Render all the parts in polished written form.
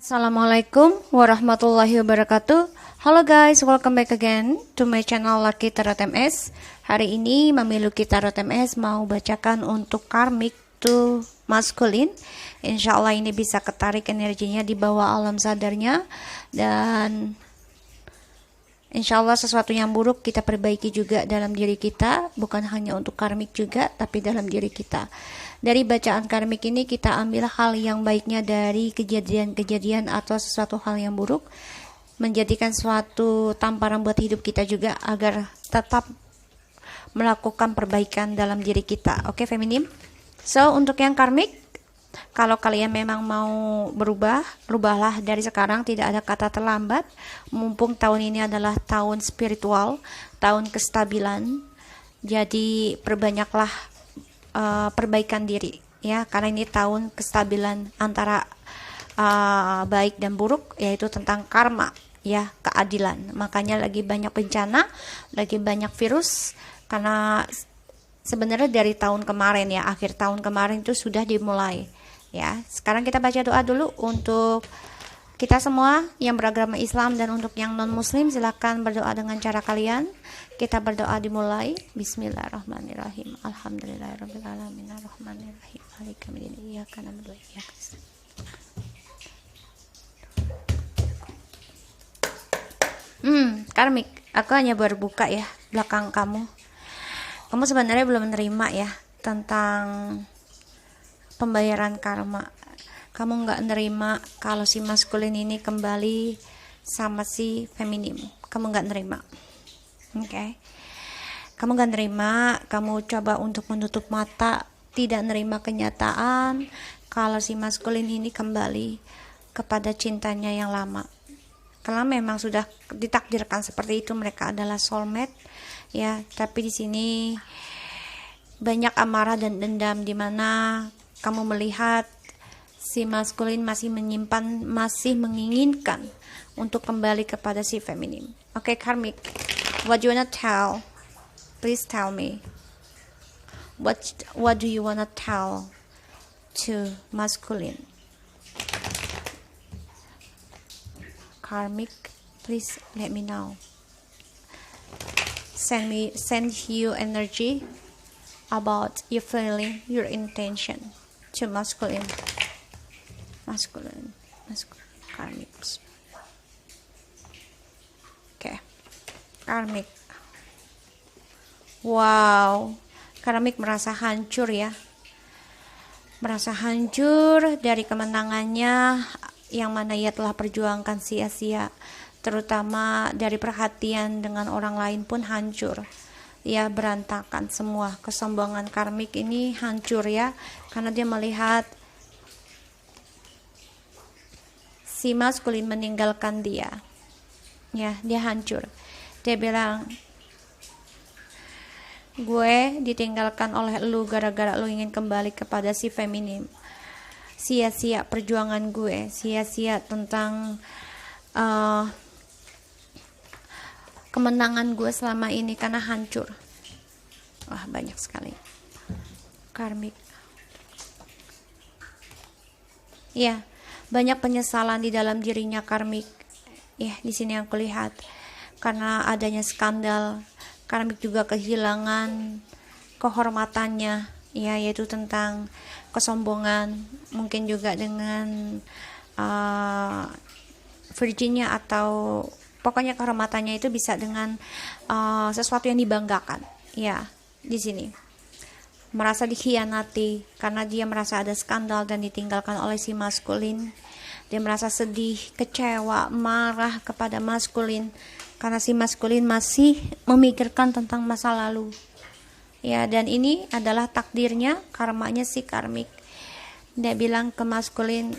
Assalamualaikum warahmatullahi wabarakatuh. Halo guys, welcome back again to my channel Lucky Tarot MS. Hari ini Mami Lucky Tarot MS mau bacakan untuk karmic to masculine. Insya Allah ini bisa ketarik energinya di bawah alam sadarnya. Dan insya Allah sesuatu yang buruk kita perbaiki juga dalam diri kita. Bukan hanya untuk karmic juga, tapi dalam diri kita. Dari bacaan karmik ini kita ambil hal yang baiknya dari kejadian-kejadian atau sesuatu hal yang buruk, menjadikan suatu tamparan buat hidup kita juga agar tetap melakukan perbaikan dalam diri kita. Oke, feminim. So, untuk yang karmik, kalau kalian memang mau berubah, rubahlah dari sekarang, tidak ada kata terlambat. Mumpung tahun ini adalah tahun spiritual, tahun kestabilan. Jadi perbanyaklah perbaikan diri ya, karena ini tahun kestabilan antara baik dan buruk, yaitu tentang karma ya, keadilan. Makanya lagi banyak bencana, lagi banyak virus, karena sebenarnya dari tahun kemarin ya, akhir tahun kemarin itu sudah dimulai ya. Sekarang kita baca doa dulu untuk kita semua yang beragama Islam, dan untuk yang non muslim silakan berdoa dengan cara kalian. Kita berdoa dimulai. Bismillahirrahmanirrahim. Alhamdulillahirabbil alamin arrahmanirrahim maliki yaumiddin iyyaka na'budu wa iyyaka nasta'in. Karmik, aku hanya baru buka ya belakang kamu. Kamu sebenarnya belum menerima ya tentang pembayaran karma. Kamu nggak nerima kalau si maskulin ini kembali sama si feminim. Kamu nggak nerima. Oke. Kamu nggak nerima, kamu coba untuk menutup mata, tidak nerima kenyataan kalau si maskulin ini kembali kepada cintanya yang lama. Karena memang sudah ditakdirkan seperti itu, mereka adalah soulmate ya, tapi di sini banyak amarah dan dendam, di mana kamu melihat si maskulin masih menyimpan, masih menginginkan untuk kembali kepada si feminim. Oke, karmik, what do you wanna tell? Please tell me. What do you wanna tell to masculine? Karmic, please let me know. Send you energy about your feeling, your intention to masculine, karmic. Okay, karmic. Wow, karmik merasa hancur ya, merasa hancur dari kemenangannya yang mana ia telah perjuangkan sia-sia, terutama dari perhatian dengan orang lain pun hancur ya, berantakan semua. Kesombongan karmik ini hancur ya, karena dia melihat si maskulin meninggalkan dia ya, dia hancur. Dia bilang, gue ditinggalkan oleh lu gara-gara lu ingin kembali kepada si feminim. Sia-sia perjuangan gue, sia-sia tentang kemenangan gue selama ini karena hancur. Wah, banyak sekali karmik ya, banyak penyesalan di dalam dirinya karmik ya. Di sini aku lihat karena adanya skandal, karmik juga kehilangan kehormatannya ya, yaitu tentang kesombongan, mungkin juga dengan virginnya, atau pokoknya kehormatannya itu bisa dengan sesuatu yang dibanggakan ya. Di sini merasa dikhianati karena dia merasa ada skandal dan ditinggalkan oleh si maskulin. Dia merasa sedih, kecewa, marah kepada maskulin karena si maskulin masih memikirkan tentang masa lalu ya. Dan ini adalah takdirnya, karmanya si karmik. Dia bilang ke maskulin,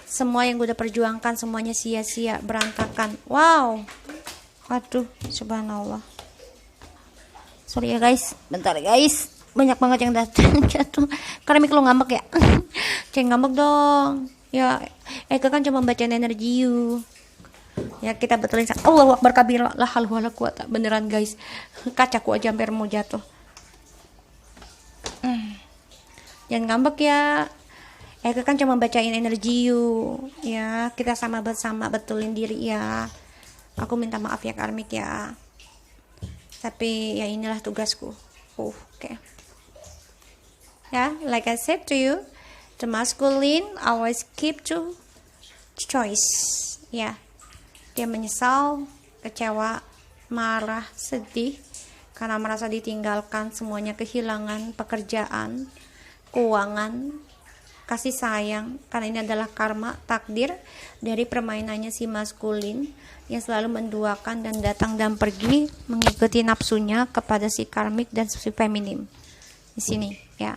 semua yang gue udah perjuangkan semuanya sia-sia, berantakan. Wow, waduh, subhanallah. Sorry ya guys, bentar guys, banyak banget yang datang. Jatuh karmik, lo ngambek ya? Jangan ngambek dong ya, Eka kan cuma bacain energi you ya. Kita betulin. Allahu akbar kabira, la haula wala quwata. Beneran guys, kacaku aja hampir mau jatuh. Jangan ngambek ya. Eka kan cuma bacain energi you, ya. Kita sama betulin diri ya. Aku minta maaf ya karmik ya. Tapi ya inilah tugasku. Oke. Ya, like I said to you, the masculine always keep to choice. Ya, dia menyesal, kecewa, marah, sedih karena merasa ditinggalkan, semuanya kehilangan, pekerjaan, keuangan, kasih sayang, karena ini adalah karma, takdir dari permainannya si maskulin yang selalu menduakan dan datang dan pergi mengikuti nafsunya kepada si karmik dan si feminim di sini ya.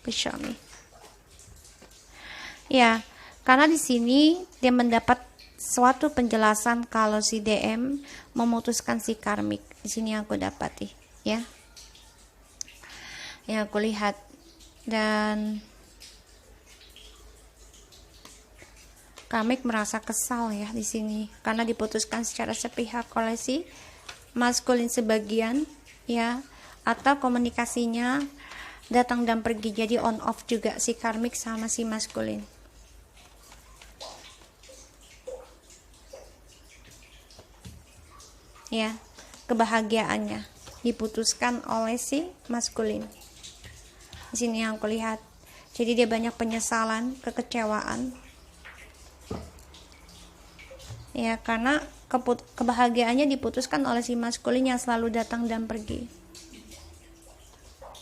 Show me. Ya, karena di sini dia mendapat suatu penjelasan kalau si DM memutuskan si karmik. Di sini aku dapati, ya. Yang aku lihat, dan karmik merasa kesal ya di sini karena diputuskan secara sepihak oleh si maskulin sebagian, ya, atau komunikasinya datang dan pergi, jadi on off juga si karmik sama si maskulin. Ya, kebahagiaannya diputuskan oleh si maskulin. Di sini yang aku lihat. Jadi dia banyak penyesalan, kekecewaan. Ya, karena kebahagiaannya diputuskan oleh si maskulin yang selalu datang dan pergi.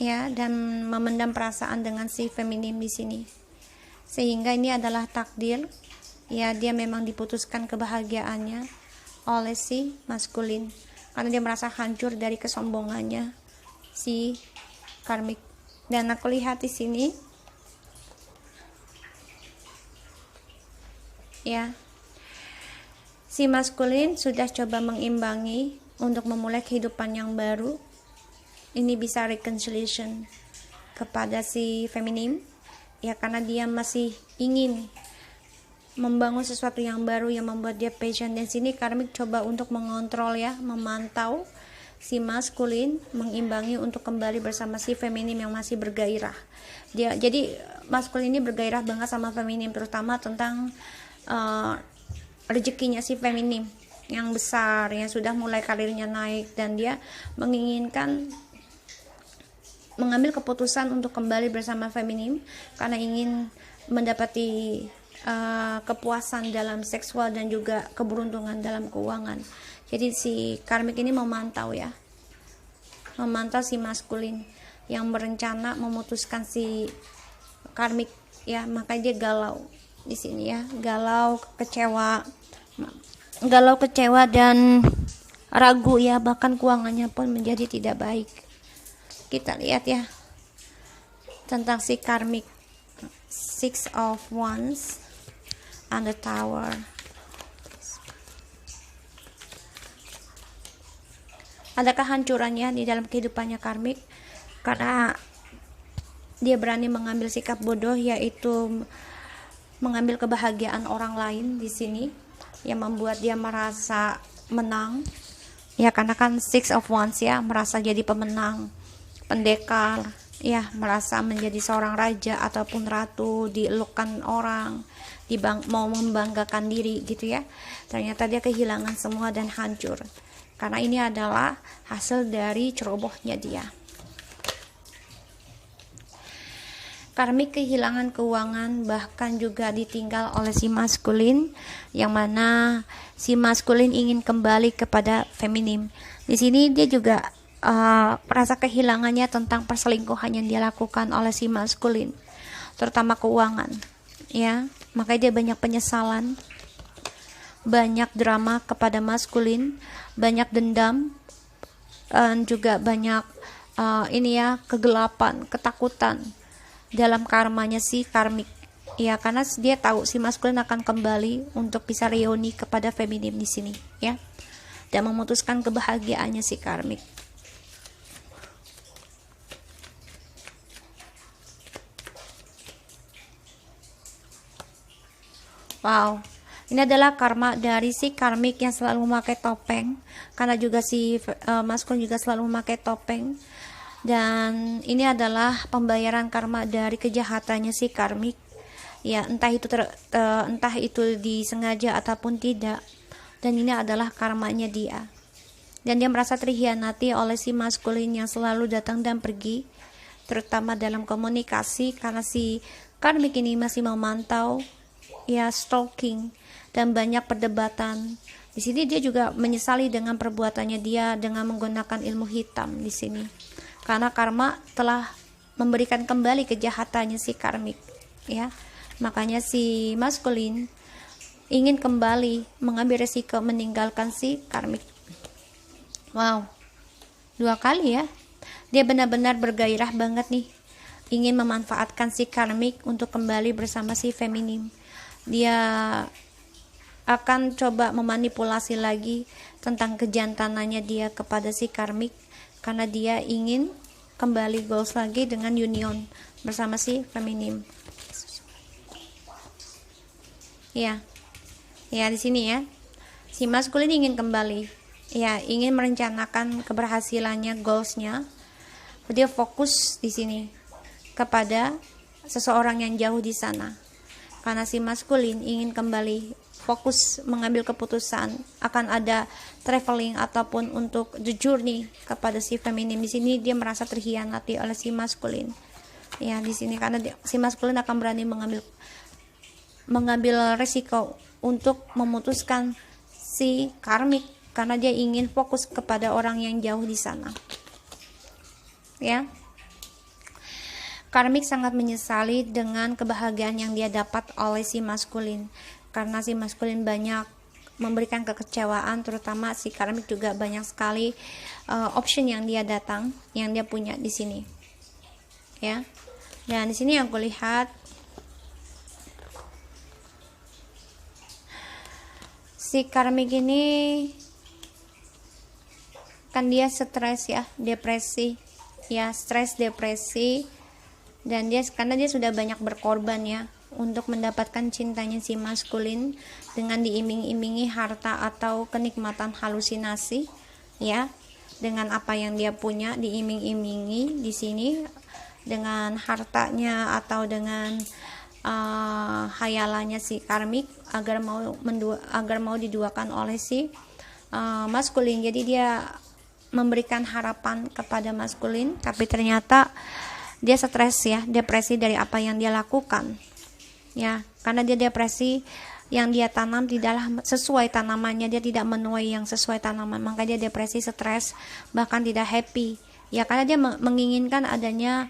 Ya, dan memendam perasaan dengan si feminim di sini. Sehingga ini adalah takdir. Ya, dia memang diputuskan kebahagiaannya oleh si maskulin karena dia merasa hancur dari kesombongannya si karmik. Dan aku lihat di sini, ya, si maskulin sudah coba mengimbangi untuk memulai kehidupan yang baru. Ini bisa reconciliation kepada si feminim, ya, karena dia masih ingin membangun sesuatu yang baru yang membuat dia passion. Dan sini karmik coba untuk mengontrol, ya, memantau si maskulin, mengimbangi untuk kembali bersama si feminim yang masih bergairah. Jadi maskulin ini bergairah banget sama feminim, terutama tentang rezekinya si feminim yang besar, yang sudah mulai karirnya naik, dan dia menginginkan mengambil keputusan untuk kembali bersama feminim karena ingin mendapati kepuasan dalam seksual dan juga keberuntungan dalam keuangan. Jadi si karmik ini memantau, ya, memantau si maskulin yang berencana memutuskan si karmik, ya, makanya dia galau di sini, ya, galau, kecewa dan ragu, ya, bahkan keuangannya pun menjadi tidak baik. Kita lihat, ya, tentang si karmik. Six of Wands and the Tower. Ada kehancurannya di dalam kehidupannya karmik karena dia berani mengambil sikap bodoh, yaitu mengambil kebahagiaan orang lain di sini, yang membuat dia merasa menang, ya, karena kan Six of Wands, ya, merasa jadi pemenang, pendekar, ya, merasa menjadi seorang raja ataupun ratu, dielukkan orang, mau membanggakan diri gitu, ya. Ternyata dia kehilangan semua dan hancur karena ini adalah hasil dari cerobohnya dia. Karmik kehilangan keuangan, bahkan juga ditinggal oleh si maskulin, yang mana si maskulin ingin kembali kepada feminim. Di sini dia juga merasa kehilangannya tentang perselingkuhan yang dia lakukan oleh si maskulin, terutama keuangan, ya. Makanya dia banyak penyesalan, banyak drama kepada maskulin, banyak dendam, dan juga banyak kegelapan, ketakutan dalam karmanya si karmik, ya, karena dia tahu si maskulin akan kembali untuk bisa reuni kepada feminim di sini, ya, dan memutuskan kebahagiaannya si karmik. Wow, ini adalah karma dari si karmik yang selalu memakai topeng, karena juga si maskulin juga selalu memakai topeng. Dan ini adalah pembayaran karma dari kejahatannya si karmik. Ya, entah itu disengaja ataupun tidak. Dan ini adalah karmanya dia. Dan dia merasa terhianati oleh si maskulin yang selalu datang dan pergi, terutama dalam komunikasi, karena si karmik ini masih memantau, ya, stalking dan banyak perdebatan. Di sini dia juga menyesali dengan perbuatannya dia dengan menggunakan ilmu hitam di sini, karena karma telah memberikan kembali kejahatannya si karmik, ya. Makanya si maskulin ingin kembali mengambil resiko meninggalkan si karmik. Wow, 2 kali ya. Dia benar-benar bergairah banget nih, ingin memanfaatkan si karmik untuk kembali bersama si feminim. Dia akan coba memanipulasi lagi tentang kejantanannya dia kepada si karmik, karena dia ingin kembali goals lagi dengan union bersama si feminim. Ya di sini ya, si maskulin ingin kembali, ya, ingin merencanakan keberhasilannya, goalsnya. Dia fokus di sini kepada seseorang yang jauh di sana, karena si maskulin ingin kembali fokus mengambil keputusan akan ada traveling ataupun untuk the journey kepada si feminim. Di sini dia merasa terhianati oleh si maskulin, ya, di sini karena si maskulin akan berani mengambil resiko untuk memutuskan si karmik, karena dia ingin fokus kepada orang yang jauh di sana, ya. Karmik sangat menyesali dengan kebahagiaan yang dia dapat oleh si maskulin, karena si maskulin banyak memberikan kekecewaan, terutama si karmik juga banyak sekali option yang dia punya di sini, ya. Dan di sini yang kulihat, si karmik ini kan dia stres, ya, depresi, ya, stres, depresi, dan karena dia sudah banyak berkorban, ya, untuk mendapatkan cintanya si maskulin dengan diiming-imingi harta atau kenikmatan halusinasi, ya, dengan apa yang dia punya diiming-imingi di sini dengan hartanya atau dengan hayalannya si karmik agar mau diduakan oleh si maskulin. Jadi dia memberikan harapan kepada maskulin, tapi ternyata dia stres, ya, depresi dari apa yang dia lakukan, ya, karena dia depresi, yang dia tanam tidaklah sesuai tanamannya, dia tidak menuai yang sesuai tanaman, maka dia depresi, stres, bahkan tidak happy, ya, karena dia menginginkan adanya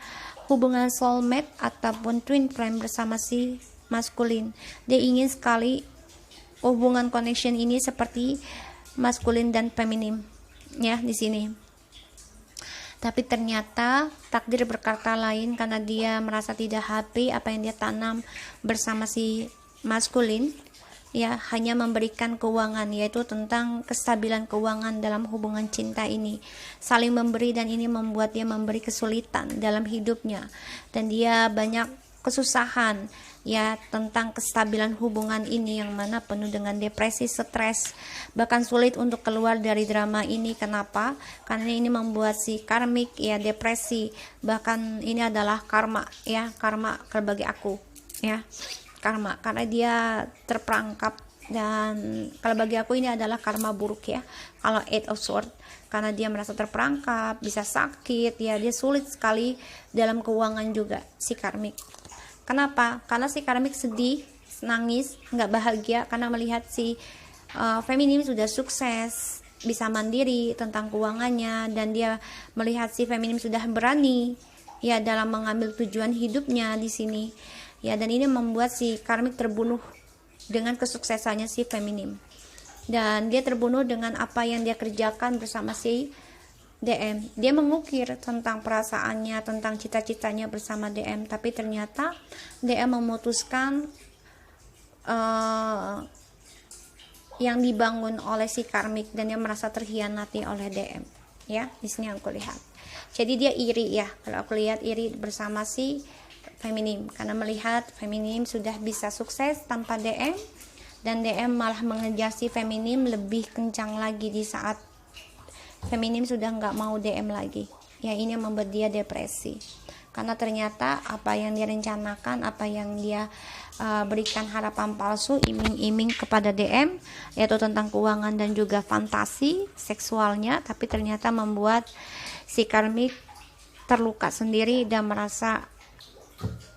hubungan soulmate ataupun twin flame bersama si maskulin. Dia ingin sekali hubungan connection ini seperti maskulin dan feminim, ya, di sini. Tapi ternyata takdir berkata lain, karena dia merasa tidak happy apa yang dia tanam bersama si maskulin, ya, hanya memberikan keuangan, yaitu tentang kestabilan keuangan dalam hubungan cinta ini, saling memberi, dan ini membuat dia memberi kesulitan dalam hidupnya, dan dia banyak kesusahan, ya, tentang kestabilan hubungan ini yang mana penuh dengan depresi, stres, bahkan sulit untuk keluar dari drama ini. Kenapa? Karena ini membuat si karmik, ya, depresi, bahkan ini adalah karma, ya, karma bagi aku, ya, karma, karena dia terperangkap. Dan kalau bagi aku ini adalah karma buruk, ya, kalau 8 of Swords, karena dia merasa terperangkap, bisa sakit, ya, dia sulit sekali dalam keuangan juga si karmik. Kenapa? Karena si karmik sedih, nangis, nggak bahagia karena melihat si feminim sudah sukses, bisa mandiri tentang keuangannya, dan dia melihat si feminim sudah berani, ya, dalam mengambil tujuan hidupnya di sini, ya, dan ini membuat si karmik terbunuh dengan kesuksesannya si feminim, dan dia terbunuh dengan apa yang dia kerjakan bersama si DM. Dia mengukir tentang perasaannya, tentang cita-citanya bersama DM, tapi ternyata DM memutuskan yang dibangun oleh si karmik, dan dia merasa terhianati oleh DM, ya, di sini yang aku lihat. Jadi dia iri, ya, kalau aku lihat iri bersama si feminim, karena melihat feminim sudah bisa sukses tanpa DM, dan DM malah mengejar si feminim lebih kencang lagi di saat feminim sudah nggak mau DM lagi, Ya, ini yang membuat dia depresi. Karena ternyata apa yang dia rencanakan, apa yang dia berikan harapan palsu, iming-iming kepada DM, yaitu tentang keuangan dan juga fantasi seksualnya, tapi ternyata membuat si karmik terluka sendiri dan merasa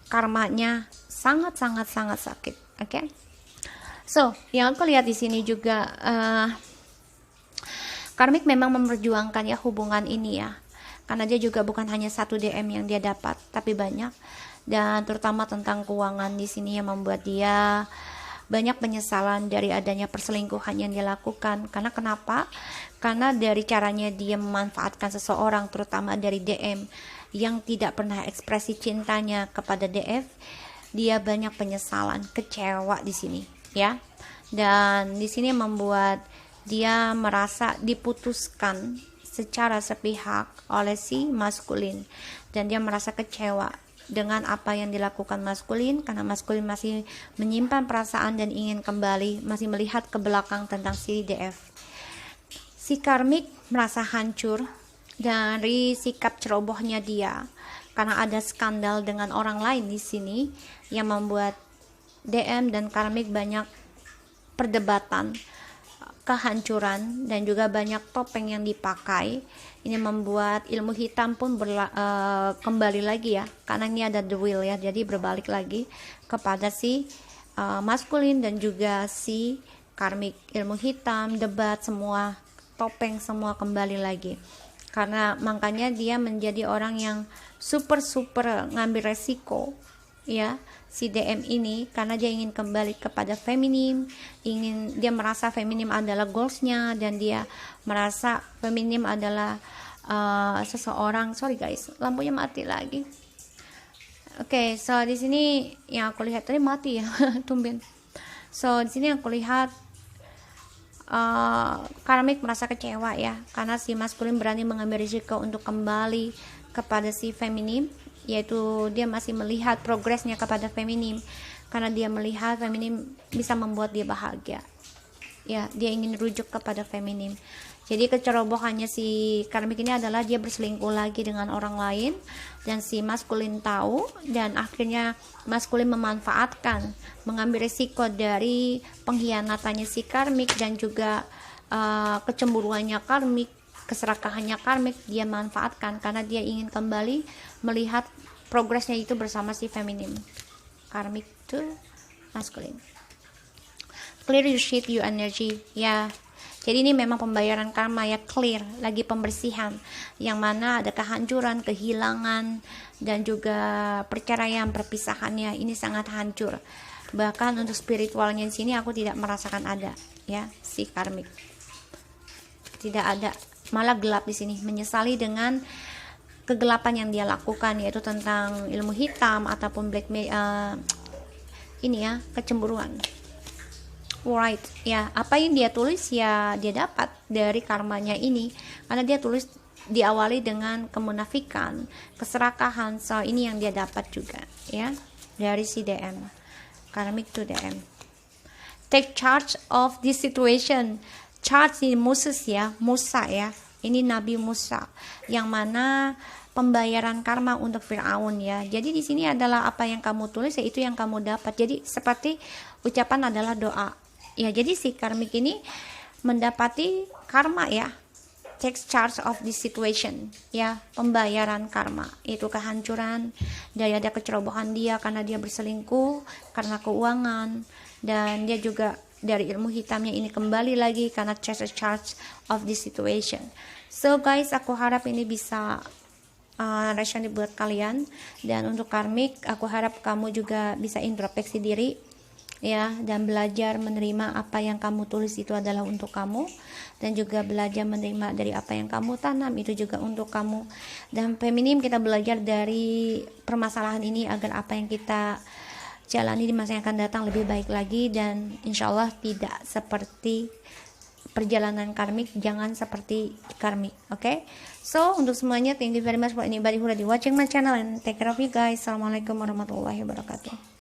karmanya sangat sakit. Oke. So, yang aku lihat di sini juga karmik memang memperjuangkan ya hubungan ini ya. Karena dia juga bukan hanya satu DM yang dia dapat, tapi banyak. Dan terutama tentang keuangan di sini yang membuat dia banyak penyesalan dari adanya perselingkuhan yang dia lakukan. Karena kenapa? Karena dari caranya dia memanfaatkan seseorang, terutama dari DM yang tidak pernah ekspresi cintanya kepada DF, dia banyak penyesalan, kecewa di sini, ya. Dan di sini membuat dia merasa diputuskan secara sepihak oleh si maskulin, dan dia merasa kecewa dengan apa yang dilakukan maskulin, karena maskulin masih menyimpan perasaan dan ingin kembali, masih melihat ke belakang tentang si DF. Si karmik merasa hancur dari sikap cerobohnya dia, karena ada skandal dengan orang lain di sini yang membuat DM dan karmik banyak perdebatan, kehancuran, dan juga banyak topeng yang dipakai. Ini membuat ilmu hitam pun kembali lagi ya, karena ini ada the wheel ya, jadi berbalik lagi kepada si maskulin dan juga si karmik. Ilmu hitam, debat, semua topeng semua kembali lagi, karena makanya dia menjadi orang yang super ngambil resiko ya, si DM ini, karena dia ingin kembali kepada feminim, dia merasa feminim adalah goalsnya, dan dia merasa feminim adalah seseorang. Sorry guys, lampunya mati lagi. Oke, so di sini yang aku lihat tadi mati ya, tumben. So di sini aku lihat karmik merasa kecewa ya, karena si maskulin berani mengambil risiko untuk kembali kepada si feminim, yaitu dia masih melihat progresnya kepada feminim, karena dia melihat feminim bisa membuat dia bahagia ya, dia ingin rujuk kepada feminim. Jadi kecerobohannya si karmik ini adalah dia berselingkuh lagi dengan orang lain, dan si maskulin tahu, dan akhirnya maskulin memanfaatkan, mengambil risiko dari pengkhianatannya si karmik, dan juga kecemburuannya karmik, keserakahannya karmik dia manfaatkan, karena dia ingin kembali melihat progresnya itu bersama si feminim. Karmik to maskulin. Clear your shit, your energy ya. Jadi ini memang pembayaran karma ya, clear, lagi pembersihan, yang mana ada kehancuran, kehilangan, dan juga perceraian, perpisahannya ini sangat hancur. Bahkan untuk spiritualnya di sini aku tidak merasakan ada ya, si karmik tidak ada, malah gelap di sini, menyesali dengan kegelapan yang dia lakukan, yaitu tentang ilmu hitam ataupun black ini ya, kecemburuan. Right ya, apa yang dia tulis ya dia dapat dari karmanya ini, karena dia tulis diawali dengan kemunafikan, keserakahan. So ini yang dia dapat juga ya dari si DM, karmik to DM. Take charge of this situation. Charge ini Moses ya, Musa ya, ini Nabi Musa, yang mana pembayaran karma untuk Firaun ya. Jadi di sini adalah apa yang kamu tulis yaitu yang kamu dapat. Jadi seperti ucapan adalah doa. Ya, jadi si karmik ini mendapati karma ya. Take charge of this situation ya, pembayaran karma, itu kehancuran dari ada kecerobohan dia karena dia berselingkuh, karena keuangan, dan dia juga dari ilmu hitamnya ini kembali lagi karena take charge of this situation. So guys, aku harap ini bisa resonate buat kalian, dan untuk karmik aku harap kamu juga bisa introspeksi diri ya, dan belajar menerima apa yang kamu tulis itu adalah untuk kamu, dan juga belajar menerima dari apa yang kamu tanam itu juga untuk kamu. Dan feminim, kita belajar dari permasalahan ini agar apa yang kita jalani di masa yang akan datang lebih baik lagi, dan insyaallah tidak seperti perjalanan karmik, jangan seperti karmik. Okay? So untuk semuanya, thank you very much for anybody who already watching my channel, and take care of you guys. Assalamualaikum warahmatullahi wabarakatuh.